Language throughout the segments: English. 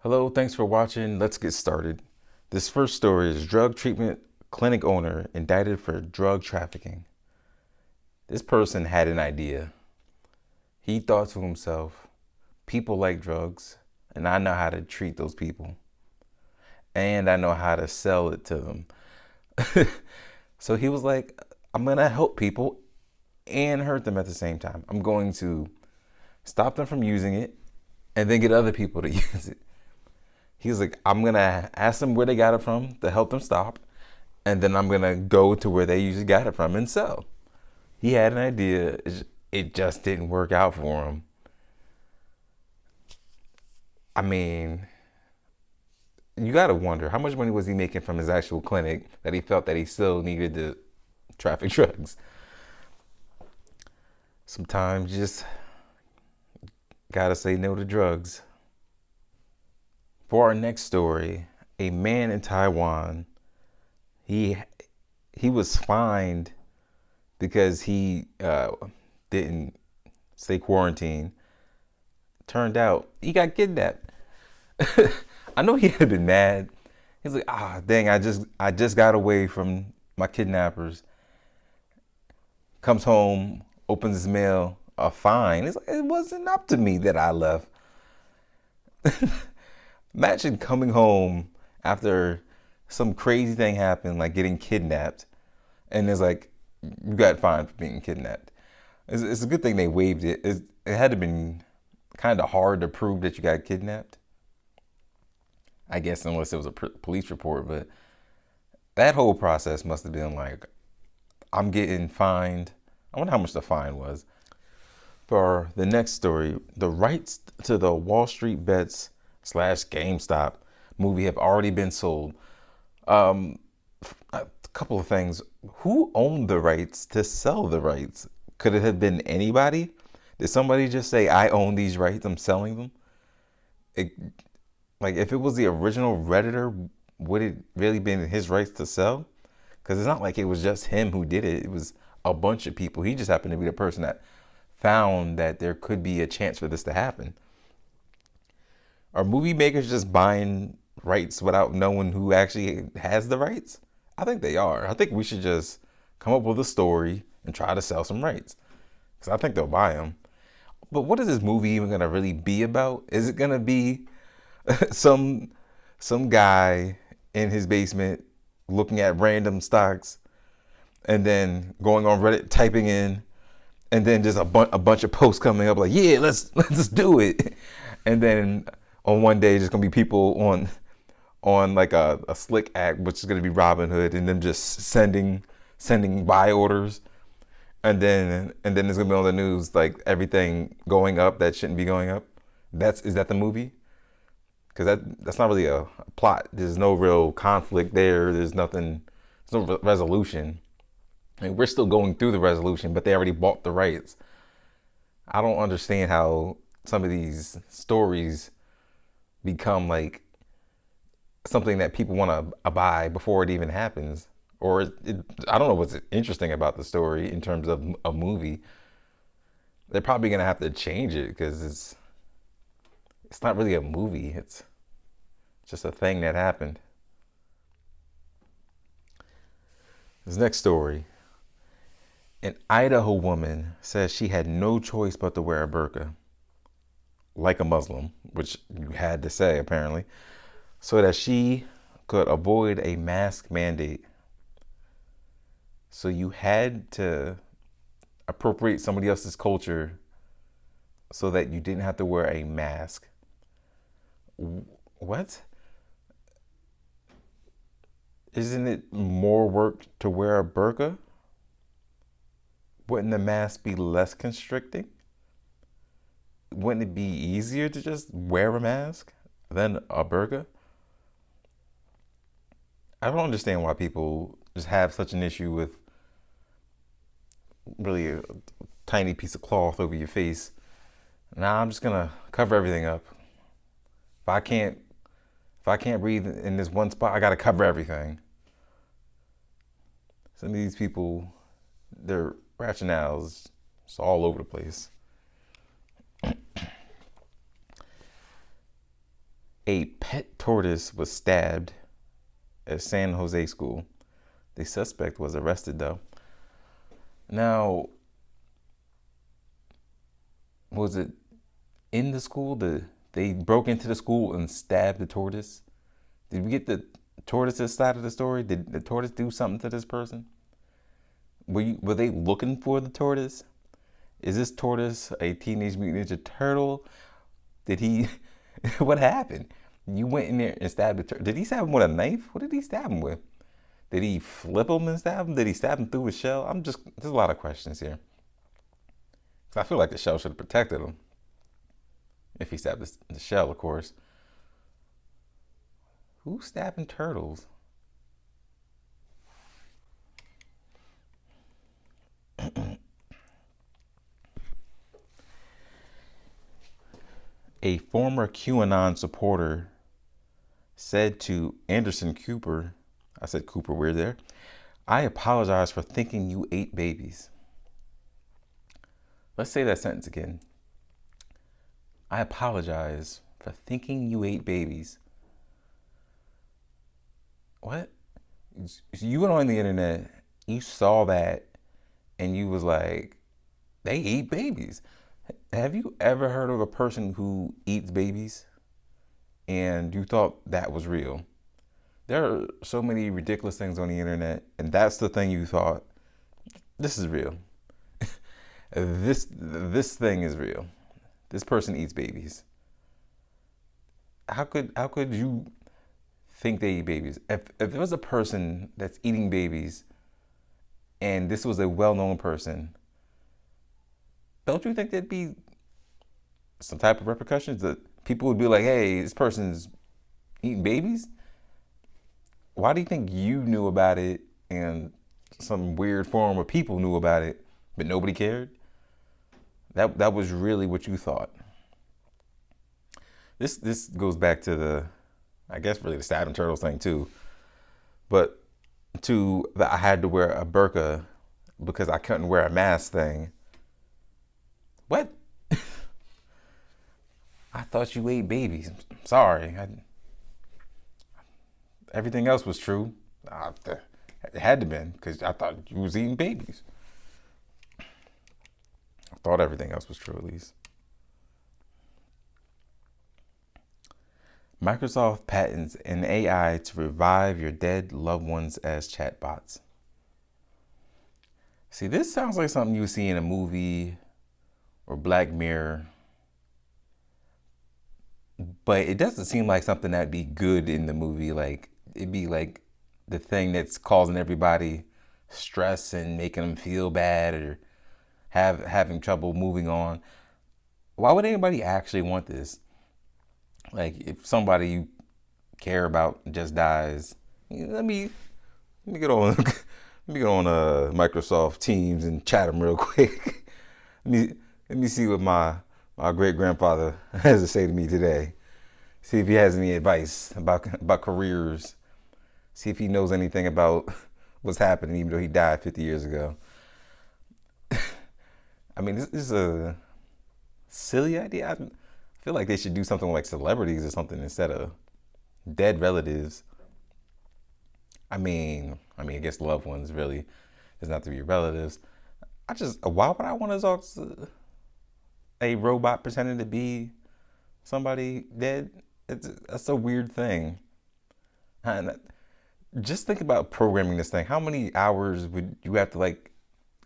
Hello, thanks for watching. Let's get started. This first story is drug treatment clinic owner indicted for drug trafficking. This person had an idea. He thought to himself, people like drugs, and I know how to treat those people, and I know how to sell it to them. So he was like, I'm going to help people and hurt them at the same time. I'm going to stop them from using it and then get other people to use it. He was like, I'm going to ask them where they got it from to help them stop. And then I'm going to go to where they usually got it from and sell. He had an idea. It just didn't work out for him. I mean, you got to wonder, how much money was he making from his actual clinic that he felt that he still needed to traffic drugs? Sometimes you just got to say no to drugs. For our next story, a man in Taiwan, he was fined because he didn't stay quarantined. Turned out he got kidnapped. I know he had been mad. He's like, dang, I just got away from my kidnappers. Comes home, opens his mail, a fine. It's like, it wasn't up to me that I left. Imagine coming home after some crazy thing happened, like getting kidnapped, and it's like, you got fined for being kidnapped. It's a good thing they waived it. It had to been kind of hard to prove that you got kidnapped, I guess, unless it was a police report. But that whole process must have been like, I'm getting fined. I wonder how much the fine was. For the next story, the rights to the Wall Street Bets / GameStop movie have already been sold. A couple of things. Who owned the rights to sell the rights? Could it have been anybody? Did somebody just say, I own these rights, I'm selling them? Like, if it was the original Redditor, would it really been his rights to sell? Because it's not like it was just him who did it. It was a bunch of people. He just happened to be the person that found that there could be a chance for this to happen. Are movie makers just buying rights without knowing who actually has the rights? I think they are. I think we should just come up with a story and try to sell some rights, because I think they'll buy them. But what is this movie even going to really be about? Is it going to be some guy in his basement looking at random stocks and then going on Reddit, typing in, and then just a bunch of posts coming up like, yeah, let's do it. And then on one day, just gonna be people on like a slick act, which is gonna be Robinhood, and them just sending buy orders, and then it's gonna be on the news like everything going up that shouldn't be going up. Is that the movie? Because that's not really a plot. There's no real conflict there. There's nothing. There's no resolution. I mean, we're still going through the resolution, but they already bought the rights. I don't understand how some of these stories become like something that people want to buy before it even happens. Or I don't know what's interesting about the story in terms of a movie. They're probably gonna have to change it because it's not really a movie. It's just a thing that happened. This next story. An Idaho woman says she had no choice but to wear a burqa, like a Muslim, which you had to say apparently, so that she could avoid a mask mandate. So you had to appropriate somebody else's culture so that you didn't have to wear a mask. What? Isn't it more work to wear a burqa? Wouldn't the mask be less constricting? Wouldn't it be easier to just wear a mask than a burqa? I don't understand why people just have such an issue with really a tiny piece of cloth over your face. Nah, I'm just gonna cover everything up. If I can't breathe in this one spot, I gotta cover everything. Some of these people, their rationales, it's all over the place. A pet tortoise was stabbed at San Jose school. The suspect was arrested, though. Now, was it in the school? They broke into the school and stabbed the tortoise? Did we get the tortoise's side of the story? Did the tortoise do something to this person? Were they looking for the tortoise? Is this tortoise a Teenage Mutant Ninja Turtle? Did he... What happened? You went in there and stabbed the turtle. Did he stab him with a knife? What did he stab him with? Did he flip him and stab him? Did he stab him through his shell? There's a lot of questions here. I feel like the shell should have protected him. If he stabbed the shell, of course. Who's stabbing turtles? A former QAnon supporter said to Anderson Cooper, I said Cooper, we're there, "I apologize for thinking you ate babies." Let's say that sentence again. I apologize for thinking you ate babies. What? You went on the internet, you saw that, and you was like, they eat babies. Have you ever heard of a person who eats babies and you thought that was real? There are so many ridiculous things on the internet, and that's the thing you thought, this is real. This thing is real. This person eats babies. How could you think they eat babies? If there was a person that's eating babies and this was a well-known person, don't you think there'd be some type of repercussions? That people would be like, hey, this person's eating babies? Why do you think you knew about it and some weird forum of people knew about it, but nobody cared? That was really what you thought. This goes back to the, I guess really the stabbing turtles thing too. But to the I had to wear a burqa because I couldn't wear a mask thing. What? I thought you ate babies. I'm sorry. Everything else was true. It had to been because I thought you was eating babies. I thought everything else was true at least. Microsoft patents an AI to revive your dead loved ones as chatbots. See, this sounds like something you see in a movie or Black Mirror, but it doesn't seem like something that'd be good in the movie. Like, it'd be like the thing that's causing everybody stress and making them feel bad or having trouble moving on. Why would anybody actually want this? Like, if somebody you care about just dies, let me get on Microsoft Teams and chat them real quick. Let me see what my great grandfather has to say to me today. See if he has any advice about careers. See if he knows anything about what's happening, even though he died 50 years ago. I mean, this is a silly idea. I feel like they should do something like celebrities or something instead of dead relatives. I mean, I guess loved ones really doesn't have to be relatives. Why would I want to talk to a robot pretending to be somebody dead? That's a weird thing. And just think about programming this thing. How many hours would you have to like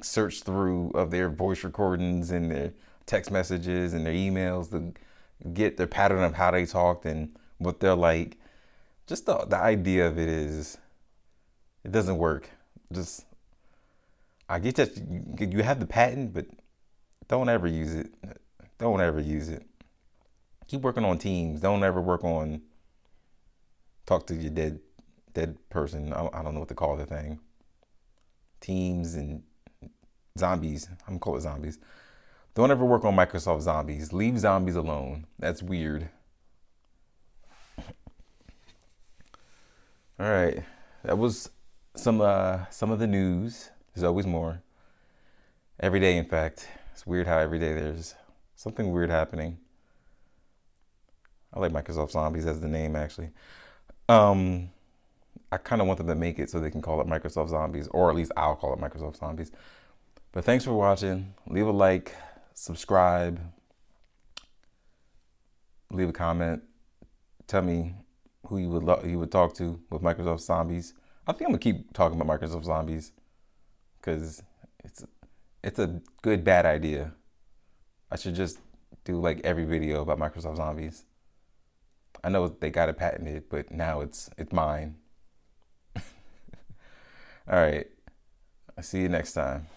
search through of their voice recordings and their text messages and their emails to get their pattern of how they talked and what they're like? Just the idea of it is, it doesn't work. Just, I get that you have the patent, but don't ever use it. Don't ever use it. Keep working on Teams. Don't ever talk to your dead person. I don't know what to call the thing. Teams and zombies. I'm gonna call it zombies. Don't ever work on Microsoft Zombies. Leave zombies alone. That's weird. All right, that was some of the news. There's always more. Every day, in fact. It's weird how every day there's something weird happening. I like Microsoft Zombies as the name, actually. I kind of want them to make it so they can call it Microsoft Zombies, or at least I'll call it Microsoft Zombies. But thanks for watching. Leave a like, subscribe, leave a comment. Tell me who you would talk to with Microsoft Zombies. I think I'm gonna keep talking about Microsoft Zombies because it's a good bad idea. I should just do like every video about Microsoft Zombies. I know they got it patented, but now it's mine. All right. I'll see you next time.